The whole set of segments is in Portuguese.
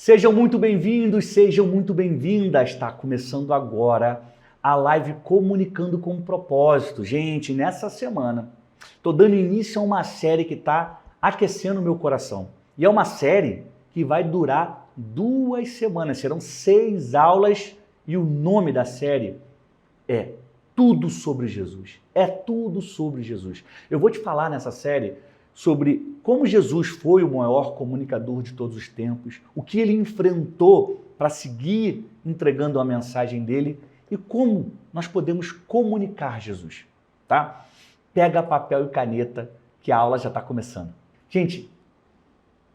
Sejam muito bem-vindos, sejam muito bem-vindas. Está começando agora a live Comunicando com Propósito. Gente, nessa semana, estou dando início a uma série que está aquecendo o meu coração. E é uma série que vai durar 2 semanas, serão 6 aulas e o nome da série é Tudo sobre Jesus. É tudo sobre Jesus. Eu vou te falar nessa série sobre como Jesus foi o maior comunicador de todos os tempos, o que ele enfrentou para seguir entregando a mensagem dele e como nós podemos comunicar Jesus, tá? Pega papel e caneta que a aula já está começando. Gente,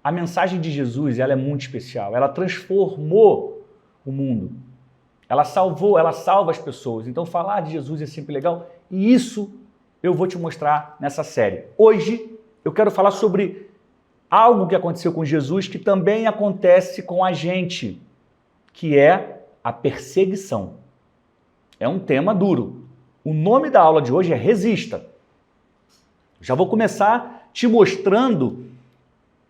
a mensagem de Jesus, ela é muito especial, ela transformou o mundo, ela salva as pessoas. Então falar de Jesus é sempre legal e isso eu vou te mostrar nessa série. Hoje eu quero falar sobre algo que aconteceu com Jesus que também acontece com a gente, que é a perseguição. É um tema duro. O nome da aula de hoje é Resista. Já vou começar te mostrando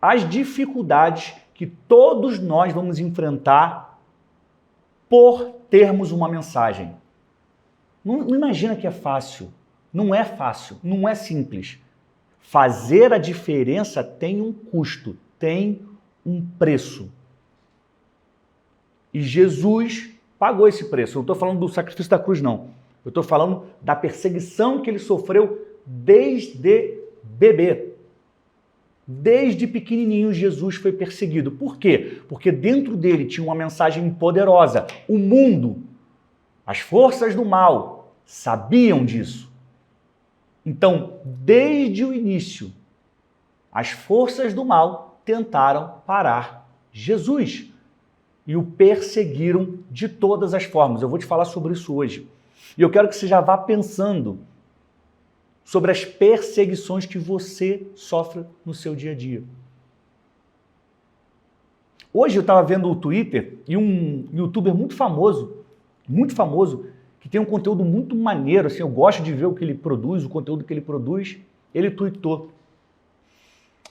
as dificuldades que todos nós vamos enfrentar por termos uma mensagem. Não imagina que é fácil. Não é fácil, não é simples. Fazer a diferença tem um custo, tem um preço. E Jesus pagou esse preço. Eu não estou falando do sacrifício da cruz, não. Eu estou falando da perseguição que ele sofreu desde bebê. Desde pequenininho, Jesus foi perseguido. Por quê? Porque dentro dele tinha uma mensagem poderosa. O mundo, as forças do mal, sabiam disso. Então, desde o início, as forças do mal tentaram parar Jesus e o perseguiram de todas as formas. Eu vou te falar sobre isso hoje. E eu quero que você já vá pensando sobre as perseguições que você sofre no seu dia a dia. Hoje eu estava vendo o Twitter e um youtuber muito famoso, que tem um conteúdo muito maneiro, assim, eu gosto de ver o que ele produz, o conteúdo que ele produz, ele tweetou.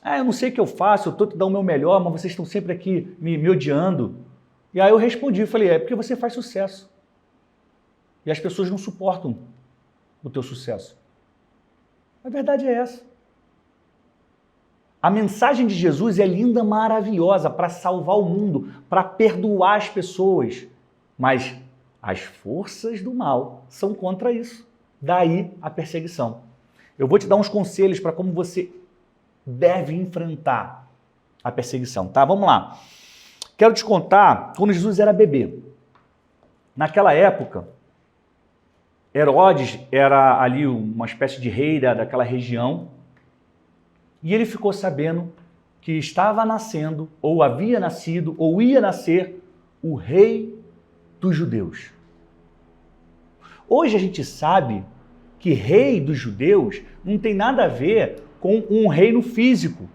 Eu não sei o que eu faço, eu estou te dando o meu melhor, mas vocês estão sempre aqui me odiando. E aí eu respondi, falei, é porque você faz sucesso. E as pessoas não suportam o teu sucesso. A verdade é essa. A mensagem de Jesus é linda, maravilhosa, para salvar o mundo, para perdoar as pessoas. Mas as forças do mal são contra isso. Daí a perseguição. Eu vou te dar uns conselhos para como você deve enfrentar a perseguição, tá? Vamos lá. Quero te contar quando Jesus era bebê. Naquela época, Herodes era ali uma espécie de rei daquela região e ele ficou sabendo que estava nascendo, ou havia nascido, ou ia nascer o rei dos judeus. Hoje a gente sabe que rei dos judeus não tem nada a ver com um reino físico,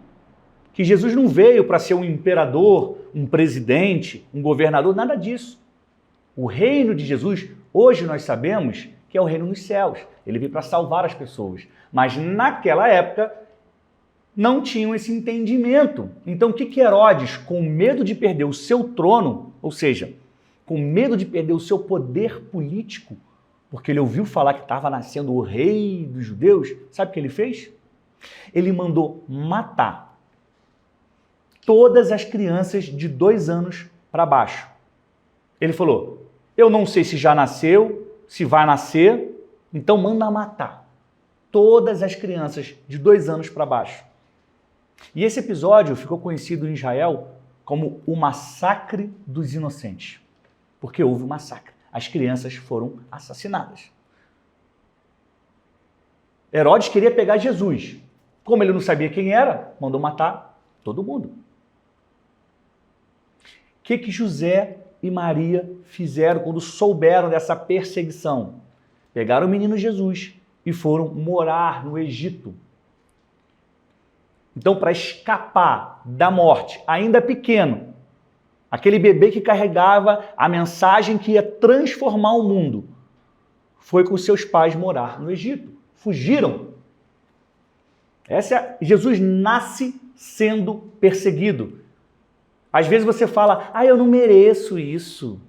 que Jesus não veio para ser um imperador, um presidente, um governador, nada disso. O reino de Jesus, hoje nós sabemos que é o reino dos céus. Ele veio para salvar as pessoas. Mas naquela época não tinham esse entendimento. Então o que Herodes, com medo de perder o seu trono, ou seja, com medo de perder o seu poder político, porque ele ouviu falar que estava nascendo o rei dos judeus, sabe o que ele fez? Ele mandou matar todas as crianças de 2 anos para baixo. Ele falou, eu não sei se já nasceu, se vai nascer, então manda matar todas as crianças de 2 anos para baixo. E esse episódio ficou conhecido em Israel como o massacre dos inocentes, porque houve um massacre. As crianças foram assassinadas. Herodes queria pegar Jesus. Como ele não sabia quem era, mandou matar todo mundo. O que José e Maria fizeram quando souberam dessa perseguição? Pegaram o menino Jesus e foram morar no Egito. Então, para escapar da morte, ainda pequeno, aquele bebê que carregava a mensagem que ia transformar o mundo, foi com seus pais morar no Egito. Fugiram. Jesus nasce sendo perseguido. Às vezes você fala, eu não mereço isso.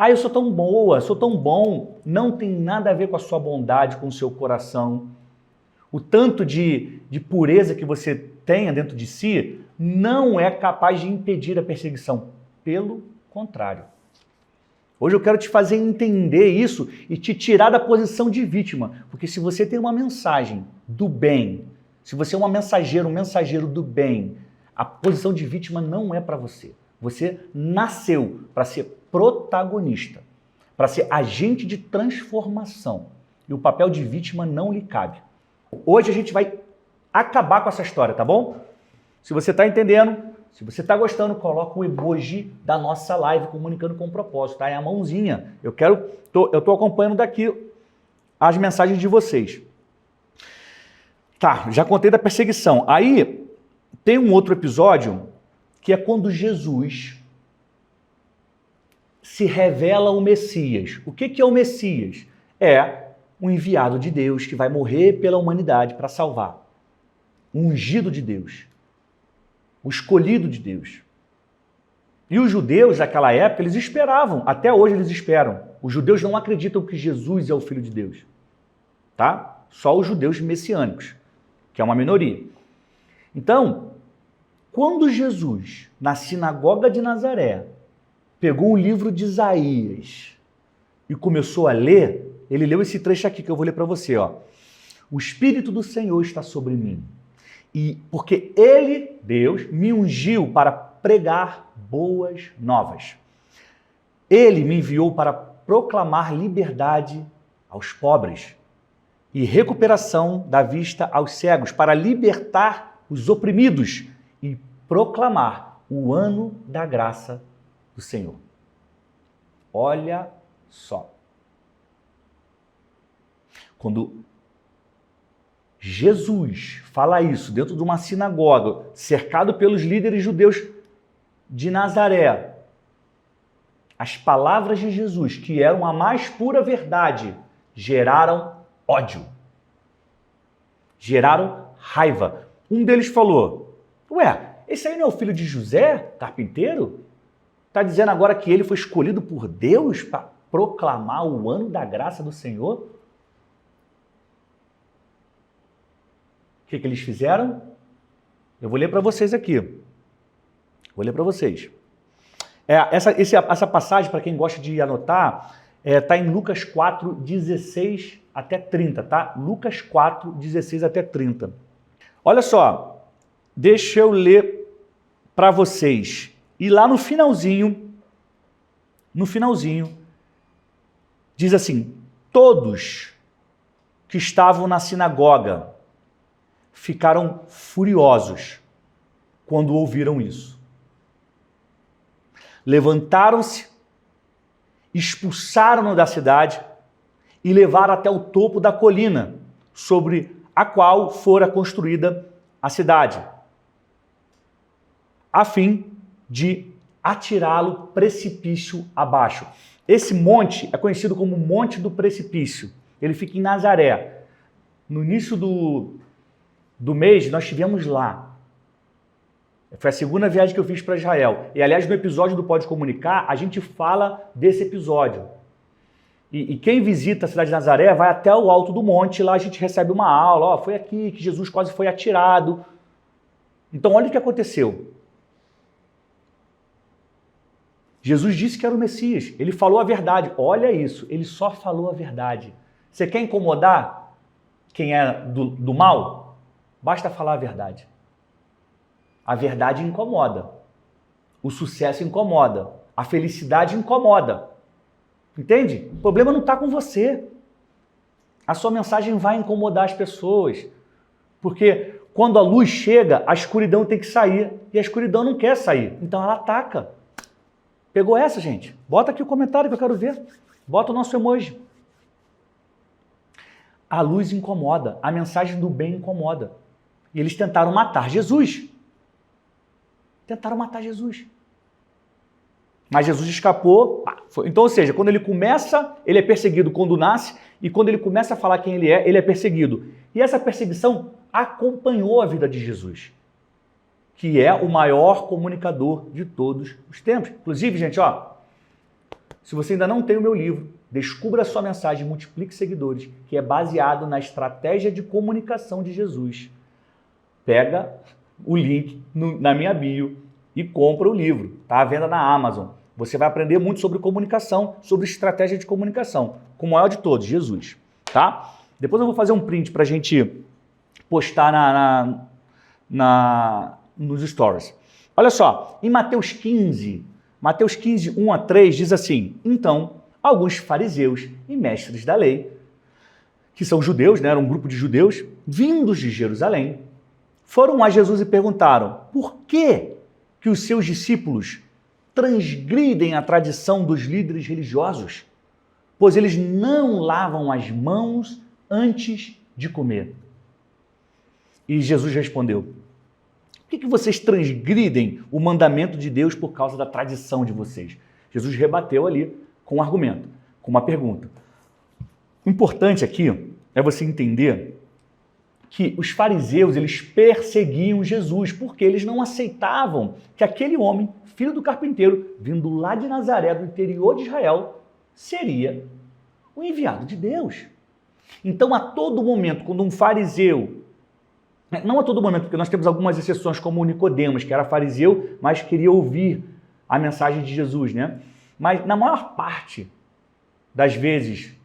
Eu sou tão boa, sou tão bom. Não tem nada a ver com a sua bondade, com o seu coração. O tanto de pureza que você tenha dentro de si não é capaz de impedir a perseguição. Pelo contrário. Hoje eu quero te fazer entender isso e te tirar da posição de vítima. Porque se você tem uma mensagem do bem, se você é um mensageiro do bem, a posição de vítima não é para você. Você nasceu para ser protagonista, para ser agente de transformação. E o papel de vítima não lhe cabe. Hoje a gente vai acabar com essa história, tá bom? Se você está entendendo, se você está gostando, coloca o emoji da nossa live Comunicando com Propósito, tá? É a mãozinha. Eu tô acompanhando daqui as mensagens de vocês. Tá, já contei da perseguição. Aí tem um outro episódio que é quando Jesus se revela o Messias. O que é o Messias? É um enviado de Deus que vai morrer pela humanidade para salvar. O ungido de Deus. O escolhido de Deus. E os judeus daquela época, eles esperavam, até hoje eles esperam. Os judeus não acreditam que Jesus é o Filho de Deus. Tá? Só os judeus messiânicos, que é uma minoria. Então, quando Jesus, na sinagoga de Nazaré, pegou o livro de Isaías e começou a ler, ele leu esse trecho aqui que eu vou ler para você, ó. O Espírito do Senhor está sobre mim. E porque Ele, Deus, me ungiu para pregar boas novas. Ele me enviou para proclamar liberdade aos pobres e recuperação da vista aos cegos, para libertar os oprimidos e proclamar o ano da graça do Senhor. Olha só. Quando Jesus fala isso dentro de uma sinagoga, cercado pelos líderes judeus de Nazaré, as palavras de Jesus, que eram a mais pura verdade, geraram ódio, geraram raiva. Um deles falou, esse aí não é o filho de José, carpinteiro? Está dizendo agora que ele foi escolhido por Deus para proclamar o ano da graça do Senhor? O que eles fizeram? Eu vou ler para vocês aqui. Vou ler para vocês. Essa passagem, para quem gosta de anotar, está em Lucas 4, 16 até 30, tá? Lucas 4, 16 até 30. Olha só, deixa eu ler para vocês. E lá no finalzinho, diz assim, todos que estavam na sinagoga ficaram furiosos quando ouviram isso. Levantaram-se, expulsaram-no da cidade e levaram até o topo da colina sobre a qual fora construída a cidade, a fim de atirá-lo precipício abaixo. Esse monte é conhecido como Monte do Precipício. Ele fica em Nazaré. No início do mês, nós estivemos lá. Foi a segunda viagem que eu fiz para Israel. E, aliás, no episódio do Pode Comunicar, a gente fala desse episódio. E quem visita a cidade de Nazaré vai até o alto do monte, lá a gente recebe uma aula. Foi aqui que Jesus quase foi atirado. Então, olha o que aconteceu. Jesus disse que era o Messias. Ele falou a verdade. Olha isso, ele só falou a verdade. Você quer incomodar quem é do mal? Basta falar a verdade. A verdade incomoda. O sucesso incomoda. A felicidade incomoda. Entende? O problema não está com você. A sua mensagem vai incomodar as pessoas. Porque quando a luz chega, a escuridão tem que sair. E a escuridão não quer sair. Então ela ataca. Pegou essa, gente? Bota aqui o comentário que eu quero ver. Bota o nosso emoji. A luz incomoda. A mensagem do bem incomoda. E eles tentaram matar Jesus. Tentaram matar Jesus. Mas Jesus escapou. Então, ou seja, quando ele começa, ele é perseguido quando nasce, e quando ele começa a falar quem ele é perseguido. E essa perseguição acompanhou a vida de Jesus. que é o maior comunicador de todos os tempos. Inclusive, gente, ó, se você ainda não tem o meu livro, Descubra a Sua Mensagem, Multiplique Seguidores, que é baseado na estratégia de comunicação de Jesus. Pega o link na minha bio e compra o livro. Está à venda na Amazon. Você vai aprender muito sobre comunicação, sobre estratégia de comunicação, com o maior de todos, Jesus. Tá? Depois eu vou fazer um print para a gente postar nos stories. Olha só, em Mateus 15, 1 a 3 diz assim: então, alguns fariseus e mestres da lei, que são judeus, né, era um grupo de judeus, vindos de Jerusalém, foram a Jesus e perguntaram: por que os seus discípulos transgridem a tradição dos líderes religiosos? Pois eles não lavam as mãos antes de comer. E Jesus respondeu: por que vocês transgridem o mandamento de Deus por causa da tradição de vocês? Jesus rebateu ali com um argumento, com uma pergunta. O importante aqui é você entender que os fariseus, eles perseguiam Jesus, porque eles não aceitavam que aquele homem, filho do carpinteiro, vindo lá de Nazaré, do interior de Israel, seria o enviado de Deus. Então, a todo momento, quando um fariseu, não a todo momento, porque nós temos algumas exceções, como o Nicodemos, que era fariseu, mas queria ouvir a mensagem de Jesus, né? Mas na maior parte das vezes,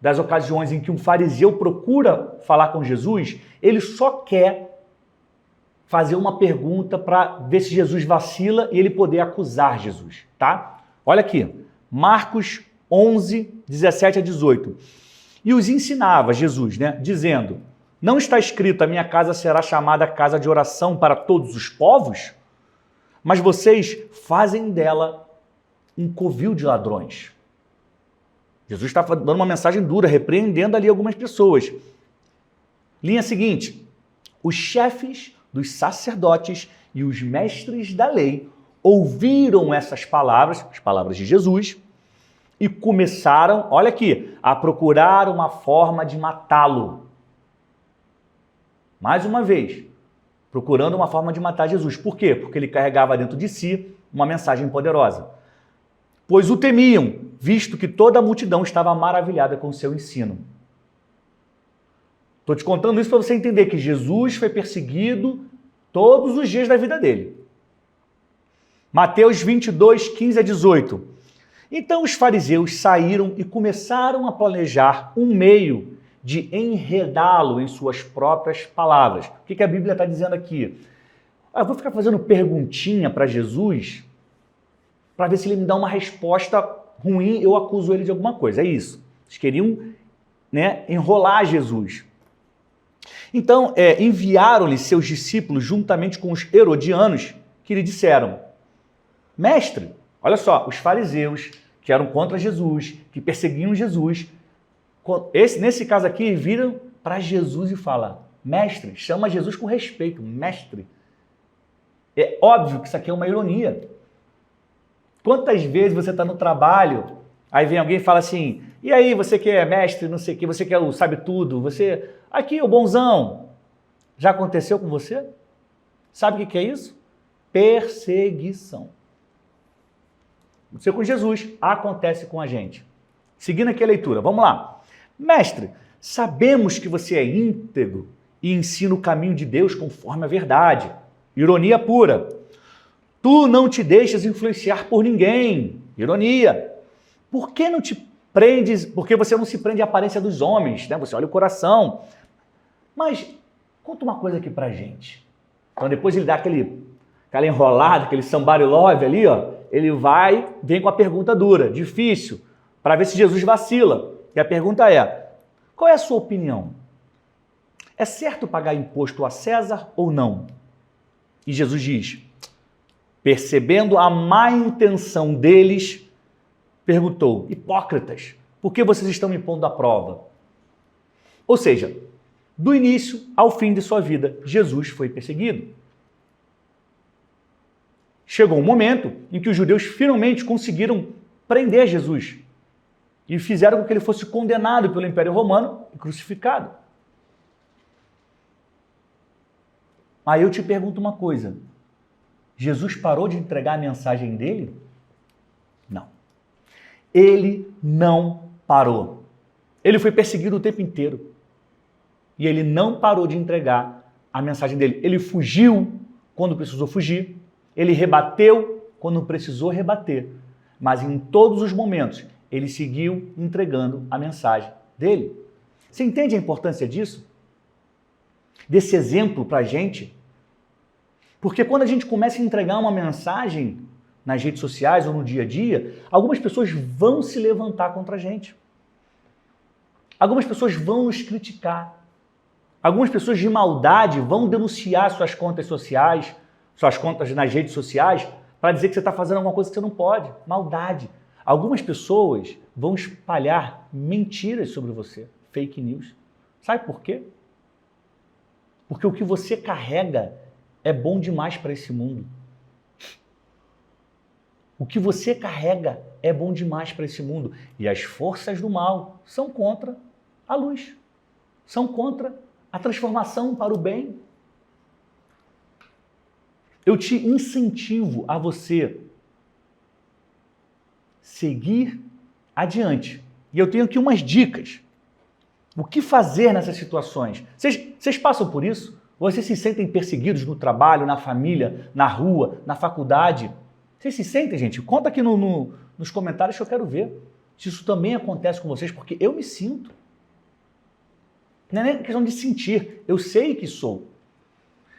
das ocasiões em que um fariseu procura falar com Jesus, ele só quer fazer uma pergunta para ver se Jesus vacila e ele poder acusar Jesus, tá? Olha aqui, Marcos 11, 17 a 18. E os ensinava Jesus, né? Dizendo: não está escrito, a minha casa será chamada casa de oração para todos os povos? Mas vocês fazem dela um covil de ladrões. Jesus está dando uma mensagem dura, repreendendo ali algumas pessoas. Linha seguinte: os chefes dos sacerdotes e os mestres da lei ouviram essas palavras, as palavras de Jesus, e começaram, olha aqui, a procurar uma forma de matá-lo. Mais uma vez, procurando uma forma de matar Jesus. Por quê? Porque ele carregava dentro de si uma mensagem poderosa. Pois o temiam, visto que toda a multidão estava maravilhada com o seu ensino. Estou te contando isso para você entender que Jesus foi perseguido todos os dias da vida dele. Mateus 22, 15 a 18. Então os fariseus saíram e começaram a planejar um meio de enredá-lo em suas próprias palavras. O que a Bíblia está dizendo aqui? Eu vou ficar fazendo perguntinha para Jesus para ver se ele me dá uma resposta ruim, eu acuso ele de alguma coisa. É isso. Eles queriam, né, enrolar Jesus. Então, enviaram-lhe seus discípulos juntamente com os herodianos, que lhe disseram: mestre, olha só, os fariseus que eram contra Jesus, que perseguiam Jesus, nesse caso aqui, viram para Jesus e falam: mestre, chama Jesus com respeito, mestre. É óbvio que isso aqui é uma ironia. Quantas vezes você está no trabalho, aí vem alguém e fala assim: e aí, você que é mestre, não sei o que, você que sabe tudo, você, aqui, o bonzão. Já aconteceu com você? Sabe o que é isso? Perseguição. Aconteceu com Jesus, acontece com a gente. Seguindo aqui a leitura, vamos lá. Mestre, sabemos que você é íntegro e ensina o caminho de Deus conforme a verdade. Ironia pura. Tu não te deixas influenciar por ninguém. Ironia. Por que não te prendes? Porque você não se prende à aparência dos homens, né? Você olha o coração. Mas conta uma coisa aqui pra gente. Então depois ele dá aquela enrolada, aquele somebody love ali, ó. Ele vem com a pergunta dura, difícil, para ver se Jesus vacila. E a pergunta é: qual é a sua opinião? É certo pagar imposto a César ou não? E Jesus diz, percebendo a má intenção deles, perguntou: hipócritas, por que vocês estão me pondo à prova? Ou seja, do início ao fim de sua vida, Jesus foi perseguido. Chegou um momento em que os judeus finalmente conseguiram prender Jesus e fizeram com que ele fosse condenado pelo Império Romano e crucificado. Aí eu te pergunto uma coisa: Jesus parou de entregar a mensagem dele? Não. Ele não parou. Ele foi perseguido o tempo inteiro. E ele não parou de entregar a mensagem dele. Ele fugiu quando precisou fugir. Ele rebateu quando precisou rebater. Mas em todos os momentos, ele seguiu entregando a mensagem dele. Você entende a importância disso? Desse exemplo para a gente? Porque quando a gente começa a entregar uma mensagem nas redes sociais ou no dia a dia, algumas pessoas vão se levantar contra a gente. Algumas pessoas vão nos criticar. Algumas pessoas de maldade vão denunciar suas contas sociais, suas contas nas redes sociais, para dizer que você está fazendo alguma coisa que você não pode. Maldade. Algumas pessoas vão espalhar mentiras sobre você, fake news. Sabe por quê? Porque o que você carrega é bom demais para esse mundo. O que você carrega é bom demais para esse mundo. E as forças do mal são contra a luz. São contra a transformação para o bem. Eu te incentivo a você seguir adiante. E eu tenho aqui umas dicas. O que fazer nessas situações? Vocês passam por isso? Vocês se sentem perseguidos no trabalho, na família, na rua, na faculdade? Vocês se sentem, gente? Conta aqui nos comentários que eu quero ver se isso também acontece com vocês, porque eu me sinto. Não é nem questão de sentir, eu sei que sou.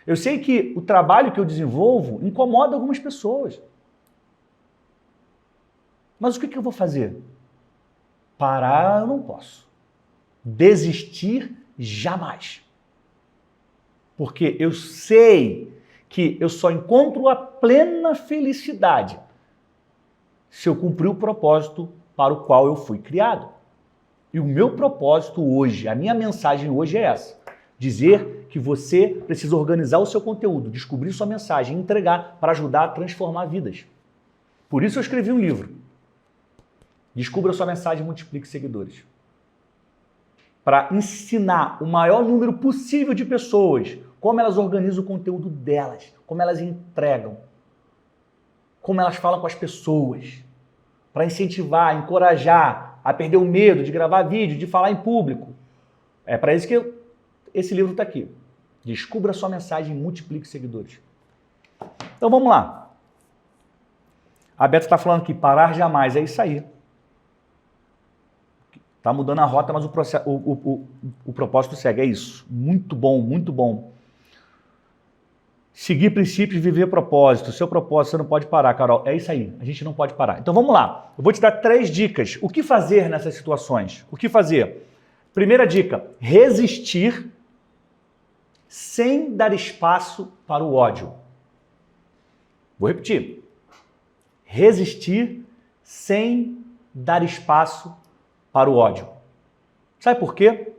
Eu sei que o trabalho que eu desenvolvo incomoda algumas pessoas. Mas o que eu vou fazer? Parar eu não posso. Desistir jamais. Porque eu sei que eu só encontro a plena felicidade se eu cumprir o propósito para o qual eu fui criado. E o meu propósito hoje, a minha mensagem hoje é essa. Dizer que você precisa organizar o seu conteúdo, descobrir sua mensagem, entregar para ajudar a transformar vidas. Por isso eu escrevi um livro. Descubra sua mensagem e multiplique seguidores. Para ensinar o maior número possível de pessoas como elas organizam o conteúdo delas, como elas entregam, como elas falam com as pessoas, para incentivar, encorajar a perder o medo de gravar vídeo, de falar em público. É para isso que esse livro está aqui. Descubra sua mensagem e multiplique seguidores. Então vamos lá. A Beto está falando que parar jamais, é isso aí. Está mudando a rota, mas o propósito segue, é isso. Muito bom, muito bom. Seguir princípios, viver propósito. Seu propósito, você não pode parar, Carol. É isso aí, a gente não pode parar. Então vamos lá. Eu vou te dar 3 dicas. O que fazer nessas situações? O que fazer? Primeira dica, resistir sem dar espaço para o ódio. Vou repetir. Resistir sem dar espaço para o ódio. Sabe por quê?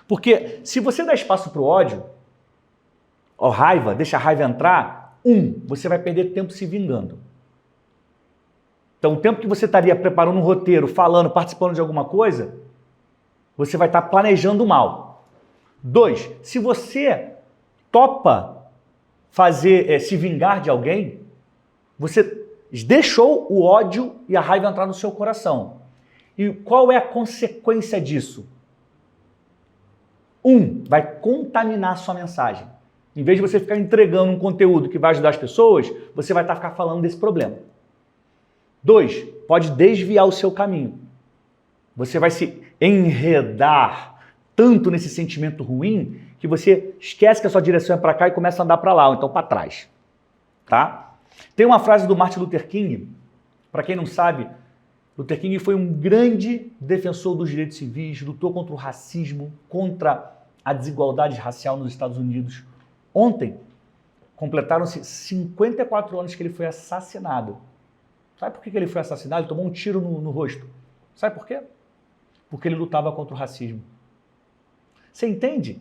Porque se você dá espaço para o ódio, ou raiva, deixa a raiva entrar, você vai perder tempo se vingando. Então, o tempo que você estaria preparando um roteiro, falando, participando de alguma coisa, você vai estar planejando mal. 2, se você topa se vingar de alguém, você deixou o ódio e a raiva entrar no seu coração. E qual é a consequência disso? Vai contaminar a sua mensagem. Em vez de você ficar entregando um conteúdo que vai ajudar as pessoas, você vai ficar falando desse problema. 2, pode desviar o seu caminho. Você vai se enredar tanto nesse sentimento ruim que você esquece que a sua direção é para cá e começa a andar para lá, ou então para trás. Tá? Tem uma frase do Martin Luther King, para quem não sabe, Luther King foi um grande defensor dos direitos civis, lutou contra o racismo, contra a desigualdade racial nos Estados Unidos. Ontem, completaram-se 54 anos que ele foi assassinado. Sabe por que ele foi assassinado? Ele tomou um tiro no rosto. Sabe por quê? Porque ele lutava contra o racismo. Você entende?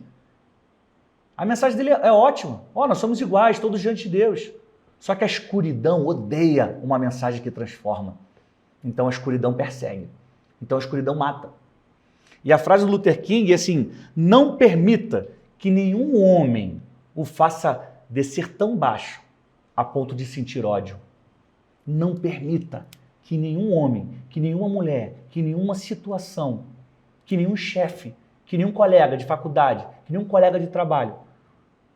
A mensagem dele é ótima. Nós somos iguais, todos diante de Deus. Só que a escuridão odeia uma mensagem que transforma. Então a escuridão persegue. Então a escuridão mata. E a frase do Luther King é assim: não permita que nenhum homem o faça descer tão baixo a ponto de sentir ódio. Não permita que nenhum homem, que nenhuma mulher, que nenhuma situação, que nenhum chefe, que nenhum colega de faculdade, que nenhum colega de trabalho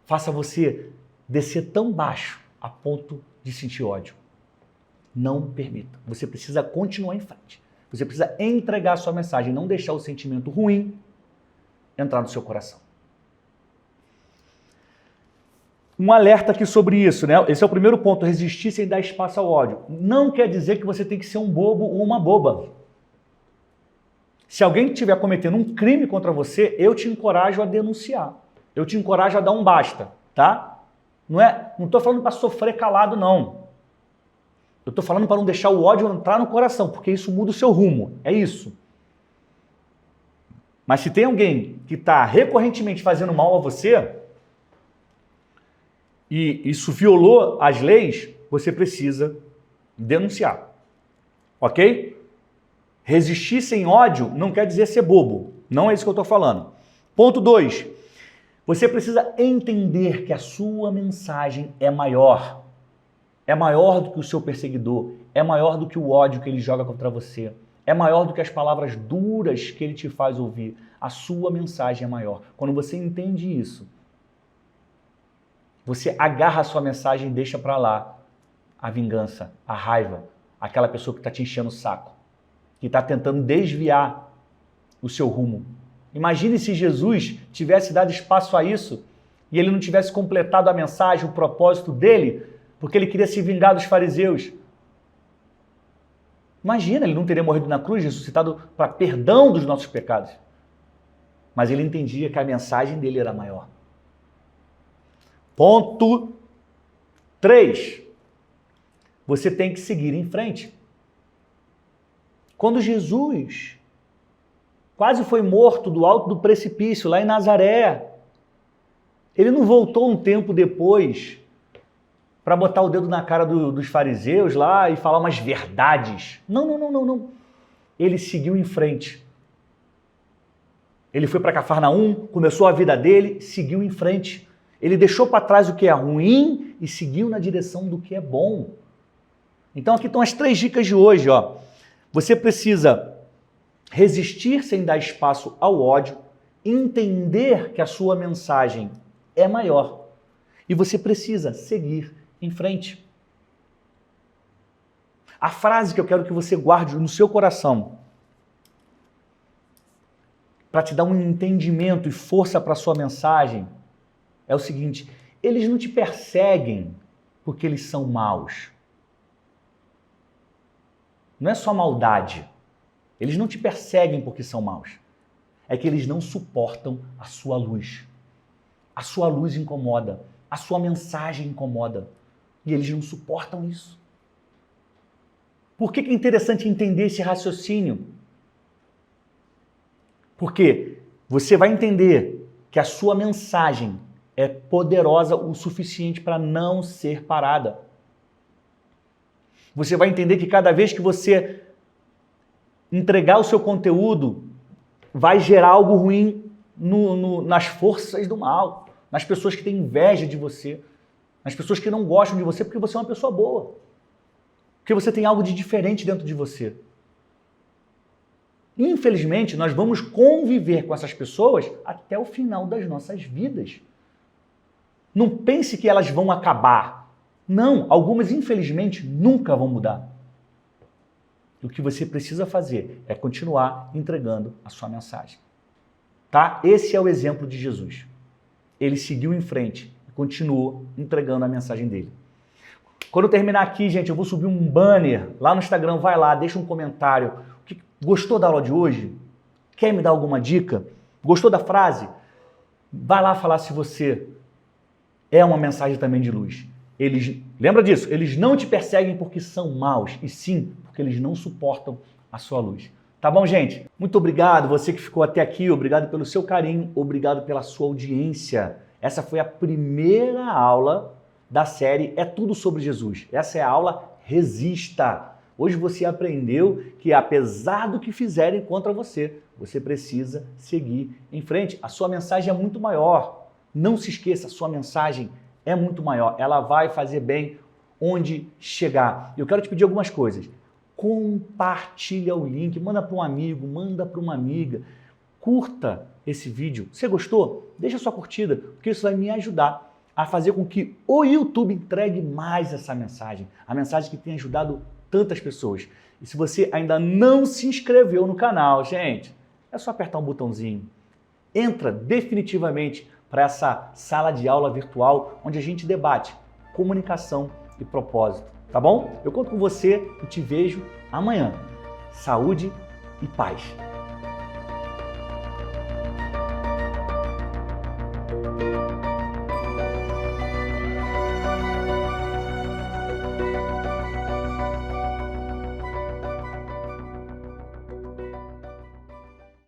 faça você descer tão baixo a ponto de sentir ódio. Não permita. Você precisa continuar em frente. Você precisa entregar a sua mensagem, não deixar o sentimento ruim entrar no seu coração. Um alerta aqui sobre isso, né? Esse é o primeiro ponto, resistir sem dar espaço ao ódio. Não quer dizer que você tem que ser um bobo ou uma boba. Se alguém estiver cometendo um crime contra você, eu te encorajo a denunciar. Eu te encorajo a dar um basta, tá? Não estou falando para sofrer calado, não. Eu estou falando para não deixar o ódio entrar no coração, porque isso muda o seu rumo. É isso. Mas se tem alguém que está recorrentemente fazendo mal a você, e isso violou as leis, você precisa denunciar. Ok? Resistir sem ódio não quer dizer ser bobo. Não é isso que eu estou falando. Ponto 2. Você precisa entender que a sua mensagem é maior. É maior do que o seu perseguidor. É maior do que o ódio que ele joga contra você. É maior do que as palavras duras que ele te faz ouvir. A sua mensagem é maior. Quando você entende isso, você agarra a sua mensagem e deixa para lá a vingança, a raiva, aquela pessoa que está te enchendo o saco, que está tentando desviar o seu rumo. Imagine se Jesus tivesse dado espaço a isso e ele não tivesse completado a mensagem, o propósito dele, porque ele queria se vingar dos fariseus. Imagina, ele não teria morrido na cruz, ressuscitado para perdão dos nossos pecados. Mas ele entendia que a mensagem dele era maior. Ponto 3. Você tem que seguir em frente. Quando Jesus quase foi morto do alto do precipício, lá em Nazaré, ele não voltou um tempo depois para botar o dedo na cara dos fariseus lá e falar umas verdades. Não. Ele seguiu em frente. Ele foi para Cafarnaum, começou a vida dele, seguiu em frente. Ele deixou para trás o que é ruim e seguiu na direção do que é bom. Então aqui estão as 3 dicas de hoje. Ó. Você precisa resistir sem dar espaço ao ódio, entender que a sua mensagem é maior e você precisa seguir em frente. A frase que eu quero que você guarde no seu coração para te dar um entendimento e força para a sua mensagem é o seguinte: eles não te perseguem porque eles são maus. Não é só maldade. Eles não te perseguem porque são maus. É que eles não suportam a sua luz. A sua luz incomoda. A sua mensagem incomoda. E eles não suportam isso. Por que é interessante entender esse raciocínio? Porque você vai entender que a sua mensagem é poderosa o suficiente para não ser parada. Você vai entender que cada vez que você entregar o seu conteúdo, vai gerar algo ruim nas forças do mal, nas pessoas que têm inveja de você, nas pessoas que não gostam de você porque você é uma pessoa boa, porque você tem algo de diferente dentro de você. Infelizmente, nós vamos conviver com essas pessoas até o final das nossas vidas. Não pense que elas vão acabar. Não, algumas, infelizmente, nunca vão mudar. O que você precisa fazer é continuar entregando a sua mensagem. Tá? Esse é o exemplo de Jesus. Ele seguiu em frente e continuou entregando a mensagem dele. Quando eu terminar aqui, gente, eu vou subir um banner lá no Instagram. Vai lá, deixa um comentário. Gostou da aula de hoje? Quer me dar alguma dica? Gostou da frase? Vai lá falar se você é uma mensagem também de luz. Lembra disso? Eles não te perseguem porque são maus, e sim porque eles não suportam a sua luz. Tá bom, gente? Muito obrigado, você que ficou até aqui, obrigado pelo seu carinho, obrigado pela sua audiência. Essa foi a primeira aula da série É Tudo Sobre Jesus. Essa é a aula Resista. Hoje você aprendeu que apesar do que fizerem contra você, você precisa seguir em frente. A sua mensagem é muito maior. Não se esqueça, a sua mensagem é muito maior. Ela vai fazer bem onde chegar. Eu quero te pedir algumas coisas. Compartilha o link, manda para um amigo, manda para uma amiga. Curta esse vídeo. Você gostou? Deixa sua curtida, porque isso vai me ajudar a fazer com que o YouTube entregue mais essa mensagem. A mensagem que tem ajudado tantas pessoas. E se você ainda não se inscreveu no canal, gente, é só apertar um botãozinho. Entra definitivamente para essa sala de aula virtual onde a gente debate comunicação e propósito, tá bom? Eu conto com você e te vejo amanhã. Saúde e paz.